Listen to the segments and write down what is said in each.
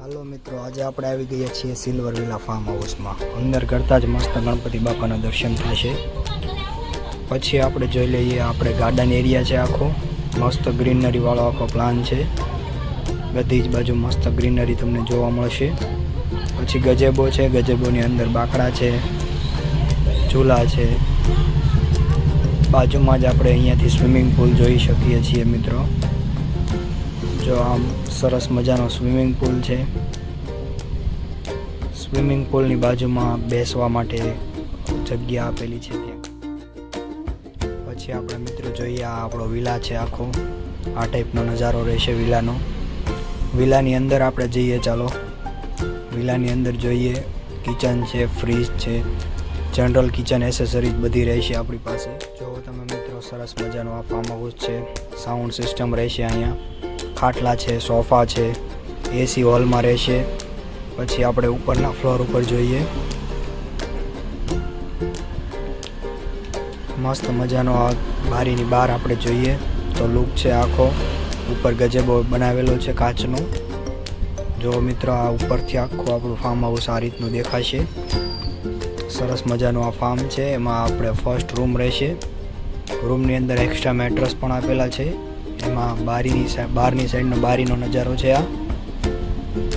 હાલો મિત્રો, આજે આપણે આવી ગયા છીએ સિલ્વર વિલા ફાર્મ હાઉસમાં. અંદર કરતાં જ મસ્ત ગણપતિ બાપાના દર્શન થશે. પછી આપણે જોઈ લઈએ, આપણે ગાર્ડન એરિયા છે આખો, મસ્ત ગ્રીનરી વાળો આખો પ્લાન છે. બધી જ બાજુ મસ્ત ગ્રીનરી તમને જોવા મળશે. પછી ગજેબો છે, ગજેબોની અંદર બાકડા છે, ઝૂલા છે. બાજુમાં જ આપણે અહીંયાથી સ્વિમિંગ પુલ જોઈ શકીએ છીએ મિત્રો. જો આમ સરસ મજાનો સ્વિમિંગ પુલ છે. સ્વિમિંગ પુલની બાજુમાં બેસવા માટે જગ્યા આપેલી છે ત્યાં. પછી આપણે મિત્રો જોઈએ, આ આપણો વિલા છે આખો. આ ટાઈપનો નજારો રહેશે વિલાનો. વિલાની અંદર આપણે જઈએ, ચાલો વિલાની અંદર જોઈએ. કિચન છે, ફ્રીજ છે, જનરલ કિચન એસેસરીઝ બધી રહેશે આપણી પાસે. જો તમે મિત્રો, સરસ મજાનો આ ફાર્મ હાઉસ છે. સાઉન્ડ સિસ્ટમ રહેશે અહીંયા, ખાટલા છે, સોફા છે, એસી હોલમાં રહેશે. પછી આપણે ઉપરના ફ્લોર ઉપર જોઈએ, મસ્ત મજાનો આ બારીની બહાર આપણે જોઈએ તો લુક છે આખો. ઉપર ગજેબો બનાવેલો છે કાચનો. જો મિત્રો, આ ઉપરથી આખું આપણું ફાર્મ હાઉસ આ રીતનું દેખાશે. સરસ મજાનું આ ફાર્મ છે. એમાં આપણે ફર્સ્ટ રૂમ રહેશે. રૂમની અંદર એક્સ્ટ્રા મેટ્રેસ પણ આપેલા છે. એમાં બહારની સાઈડનો બારીનો નજારો છે આ.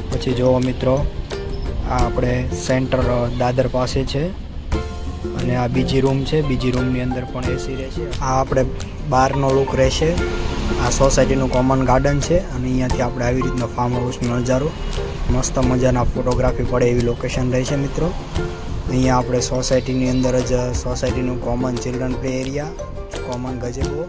પછી જુઓ મિત્રો, આ આપણે સેન્ટર દાદર પાસે છે અને આ બીજી રૂમ છે. બીજી રૂમની અંદર પણ એસી રહેશે. આ આપણે બહારનો લુક રહેશે. આ સોસાયટીનું કોમન ગાર્ડન છે અને અહીંયાથી આપણે આવી રીતનો ફાર્મ હાઉસનો નજારો, મસ્ત મજાના ફોટોગ્રાફી પડે એવી લોકેશન રહેશે મિત્રો. અહીંયા આપણે સોસાયટીની અંદર જ સોસાયટીનું common children play area, common ગજેબો,